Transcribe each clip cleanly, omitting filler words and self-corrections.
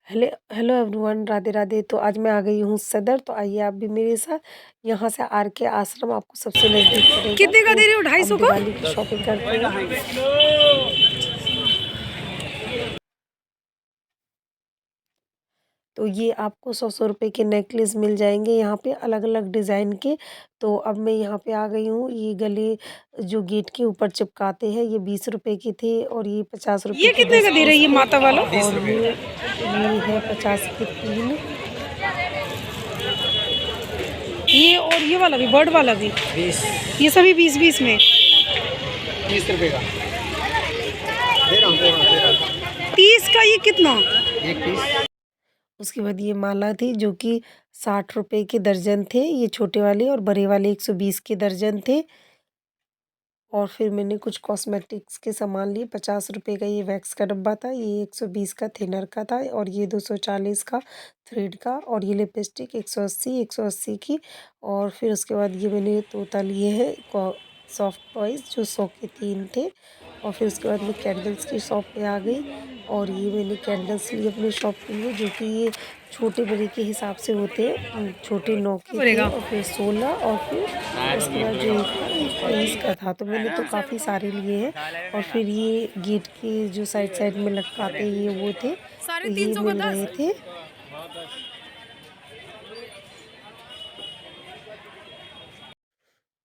Hello hello everyone, Radhe Radhe. तो आज मैं आ गई हूँ सदर। तो आइए आप भी मेरे साथ। यहाँ से आर के आश्रम आपको सबसे नज़दीक पड़ेगा। कितने का तो दे रहे हो? 250 अब को। दिवाली की शॉपिंग करते हैं। तो ये आपको 100 रुपये के नेकलेस मिल जाएंगे यहाँ पे, अलग अलग डिज़ाइन के। तो अब मैं यहाँ पे आ गई हूँ। ये गले जो गेट के ऊपर चिपकाते हैं, ये 20 रुपए के थे और ये 50 रुपए ये के कितने 10 का दे रही पीस है थे। माता वाला? और ये है 50 के 3। ये और ये वाला भी, बर्ड वाला भी 20 ये सभी 20-20 में। 30 रुपए का दे रहा हूँ 30 का ये कितना? एक पीस। उसके बाद ये माला थी जो कि 60 रुपए के दर्जन थे, ये छोटे वाले, और बड़े वाले 120 के दर्जन थे। और फिर मैंने कुछ कॉस्मेटिक्स के सामान लिए। 50 रुपए का ये वैक्स का डब्बा था, ये 120 का थिनर का था, और ये 240 का थ्रेड का, और ये लिपस्टिक 180 की। और फिर उसके बाद ये मैंने तोता लिए हैं सॉफ्ट टॉयज़, जो 100 के 3 थे। और फिर उसके बाद मैं कैंडल्स की शॉप पे आ गई, और ये मैंने कैंडल्स लिए अपनी शॉप के लिए, जो कि ये छोटे बड़े के हिसाब से होते हैं। छोटे 9 के थे, पड़ेगा। और फिर 16, और फिर उसके बाद जो एक था ये 23 का था। तो मैंने तो काफ़ी सारे लिए हैं। और फिर ये गेट के जो साइड साइड में लटकाते हैं, ये वो थे, साढ़े तो तीन ये सौ का मिल 10। रहे थे।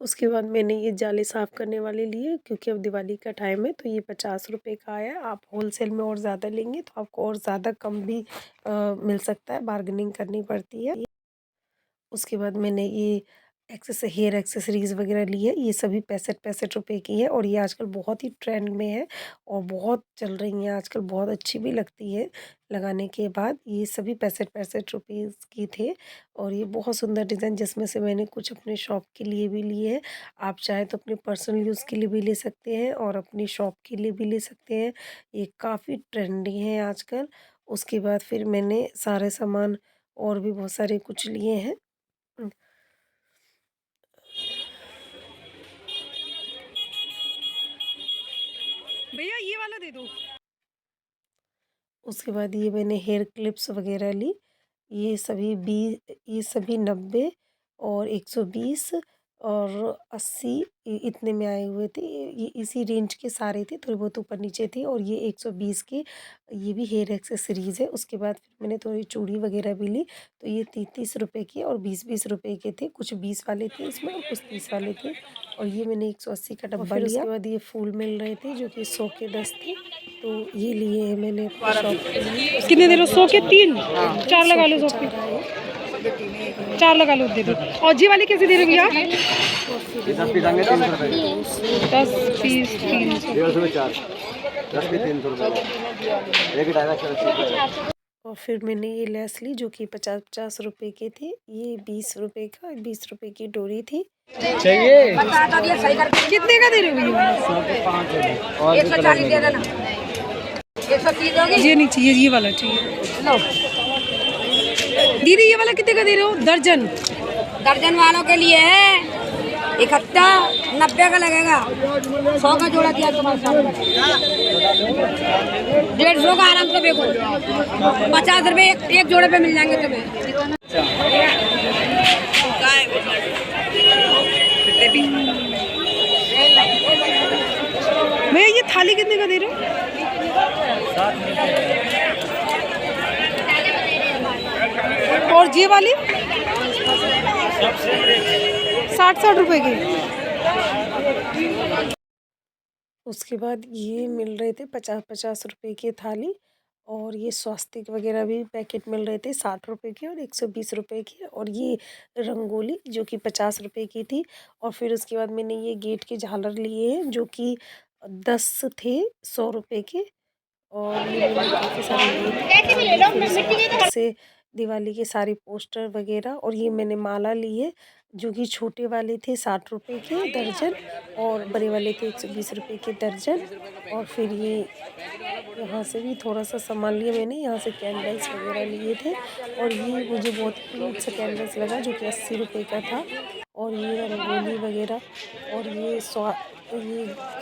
उसके बाद मैंने ये जाले साफ़ करने वाले लिए, क्योंकि अब दिवाली का टाइम है। तो ये 50 रुपए का आया। आप होलसेल में और ज़्यादा लेंगे तो आपको और ज़्यादा कम भी मिल सकता है, बार्गेनिंग करनी पड़ती है। उसके बाद मैंने ये हेयर एक्सेसरीज़ वगैरह ली है। ये सभी 65-65 रुपए की है, और ये आजकल बहुत ही ट्रेंड में है और बहुत चल रही हैं आजकल, बहुत अच्छी भी लगती है लगाने के बाद। ये सभी 65-65 रुपीज़ की थे, और ये बहुत सुंदर डिज़ाइन, जिसमें से मैंने कुछ अपने शॉप के लिए भी लिए हैं। आप चाहें तो अपने पर्सनल यूज़ के लिए भी ले सकते हैं और अपनी शॉप के लिए भी ले सकते हैं। ये काफ़ी ट्रेंडी हैं आजकल। उसके बाद फिर मैंने सारे सामान और भी बहुत सारे कुछ लिए हैं। भैया ये वाला दे दो। उसके बाद ये मैंने हेयर क्लिप्स वगैरह ली। ये सभी 90 और 120 और 80 इतने में आए हुए थे। ये इसी रेंज के सारे थे, थोड़े बहुत ऊपर नीचे थे। और ये 120 के ये भी हेयर एक्सेसरीज़ है। उसके बाद फिर मैंने थोड़ी चूड़ी वगैरह भी ली। तो ये 30-30 रुपए के और 20-20 रुपए के थे। कुछ 20 वाले थे इसमें और कुछ 30 वाले थे। और ये मैंने 180 का डब्बा लिया। उसके बाद ये फूल मिल रहे थे, जो कि 100 के 10 थे। तो ये लिए हैं मैंने अपनी शॉप के लिए। उसके कितने दे बाद रहे हो? ये 100 के 3। कैंडल 4 100 लगा लो, के 100 के 4 आए। 4 लगा लो, दे दो। और जी वाले कैसे दे रहे हो भैया? और फिर ये 10 ये पीस आएंगे माला 300 रुपए तो 10 100 पीस 300। 150 में 4 10 पीस 300 रुपए एक ही डायरा 40 रुपए। और फिर मैंने ये लेस ली, जो कि 50-50 रुपए के थे। ये 20 रुपए का, 20 रुपए की डोरी थी। चाहिए कितने का दे रहे हो भैया? 140 दे देना। 130 होगी। ये नहीं चाहिए, ये वाला चाहिए। लो, दीदी ये वाला कितने का दे रहे हो? दर्जन। दर्जन वालों के लिए है। इकट्ठा 90 का लगेगा। 100 का जोड़ा दिया तुम्हारे सामने। 150 का आराम से बेचो। 50 रुपए एक जोड़े पे मिल जाएंगे तुम्हें। भैया ये थाली कितने का दे रहे हो? और ये वाली 60-60 रुपए की। उसके बाद ये मिल रहे थे 50-50 रुपए की थाली। और ये स्वास्तिक वगैरह भी पैकेट मिल रहे थे 60 रुपए के और 120 रुपए के। और ये रंगोली, जो कि 50 रुपए की थी। और फिर उसके बाद मैंने ये गेट के झालर लिए हैं, जो कि 10 थे 100 रुपए के। और ये मैंने काफ़ी सारे लिए थे। और ये फिर उसके बाद फिर से दिवाली के सारे पोस्टर वगैरह। और ये मैंने माला ली है, जो कि छोटे वाले थे 60 रुपए के दर्जन, और बड़े वाले थे 120 रुपए के दर्जन। और फिर ये यहाँ से भी थोड़ा सा सामान लिया मैंने, यहाँ से कैंडल्स वगैरह लिए थे। और ये मुझे बहुत क्यूट सा कैंडल्स लगा, जो कि 80 रुपए का था। और ये रंगोली वगैरह, और ये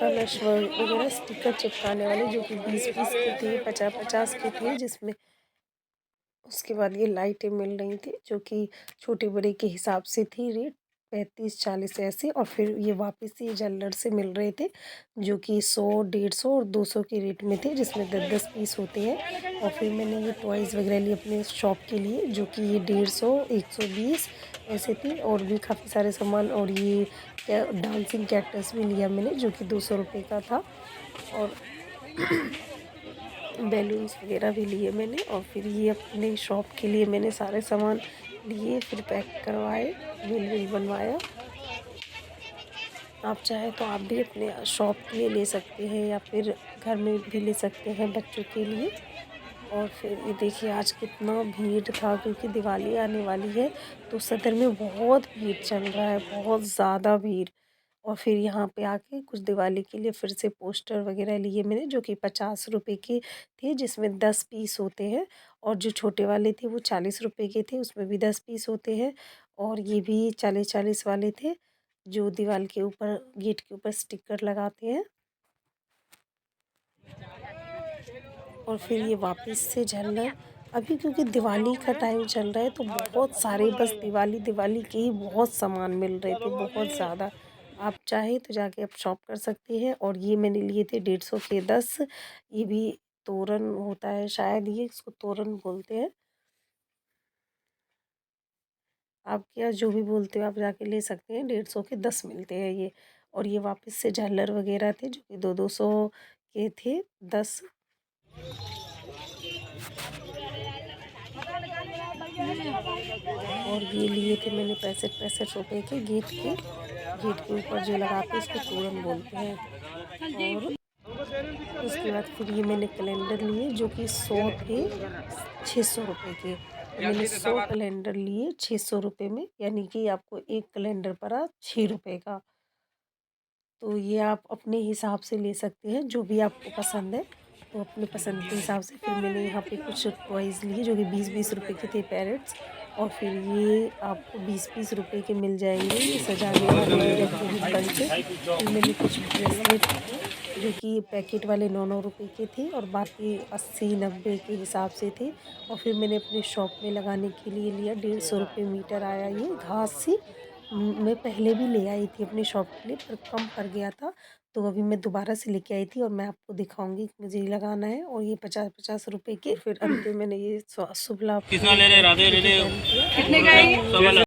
कलश वगैरह स्टिकर चिपकाने वाले, जो कि 20-20 के थे, 50-50 के थे, जिसमें उसके बाद ये लाइटें मिल रही थी जो कि छोटे बड़े के हिसाब से थी रेट 35-40 ऐसे, और फिर ये वापस ये जल्लर से मिल रहे थे जो कि 100, 150 और 200 के रेट में थे, जिसमें 10-10 पीस होते हैं। और फिर मैंने ये टॉयज़ वगैरह लिए अपने शॉप के लिए जो कि ये 150, 120 ऐसे थे, और भी काफ़ी सारे सामान। और ये डांसिंग कैक्टस भी लिया मैंने जो कि 200 रुपये का था, और बैलून्स वगैरह भी लिए मैंने। और फिर ये अपने शॉप के लिए मैंने सारे सामान लिए, फिर पैक करवाए, बिल विल बनवाया। आप चाहे तो आप भी अपने शॉप के लिए ले सकते हैं या फिर घर में भी ले सकते हैं बच्चों के लिए। और फिर ये देखिए आज कितना भीड़ था, क्योंकि दिवाली आने वाली है तो सदर में बहुत भीड़ चल रहा है, बहुत ज़्यादा भीड़। और फिर यहाँ पे आके कुछ दिवाली के लिए फिर से पोस्टर वगैरह लिए मैंने जो कि 50 रुपए के थे, जिसमें 10 पीस होते हैं। और जो छोटे वाले थे वो 40 रुपए के थे, उसमें भी 10 पीस होते हैं। और ये भी 40-40 वाले थे जो दीवार के ऊपर, गेट के ऊपर स्टिकर लगाते हैं। और फिर ये वापस से झल्लर, अभी क्योंकि दिवाली का टाइम चल रहा है तो बहुत सारे बस दिवाली दिवाली के ही बहुत सामान मिल रहे थे, बहुत ज़्यादा। आप चाहे तो जाके आप शॉप कर सकते हैं। और ये मैंने लिए थे 150 के 10। ये भी तोरण होता है शायद, ये इसको तोरण बोलते हैं। आप क्या जो भी बोलते हो आप जाके ले सकते हैं, 150 के 10 मिलते हैं ये। और ये वापस से झालर वगैरह थे जो कि 200-200 के थे 10। और ये लिए थे मैंने 65-65 रुपए के, गेट के ऊपर जो लगाते हैं इसको तोरण बोलते हैं। और उसके बाद फिर ये मैंने कैलेंडर लिए जो कि 100 थे 600 रुपए के। तो मैंने 100 कैलेंडर लिए 600 रुपये में, यानी कि आपको एक कैलेंडर पड़ा 6 रुपये का। तो ये आप अपने हिसाब से ले सकते हैं जो भी आपको पसंद है, तो अपने पसंद के हिसाब से। फिर मैंने यहाँ पे कुछ टॉयज़ लिए जो कि 20-20 रुपए के थे, पैरेट्स। और फिर ये आपको 20-20 रुपए के मिल जाएंगे, ये सजाने वाले इलेक्ट्रॉनिक बंच। फिर मैंने कुछ ब्रेसलेट जो कि पैकेट वाले 9-9 रुपए के थे और बाकी 80-90 के हिसाब से थे। और फिर मैंने अपने शॉप में लगाने के लिए लिया, 150 रुपये मीटर आया ये घास सी। मैं पहले भी ले आई थी अपनी शॉप के लिए पर कम पड़ गया था, तो अभी मैं दोबारा से लेके आई थी और मैं आपको दिखाऊंगी कि मुझे ये लगाना है। और ये 50-50 रुपए के। फिर अंत में मैंने ये शुभ लाभ कितना ले रहे राधे ले पहन रहे किया। कितने का है ये?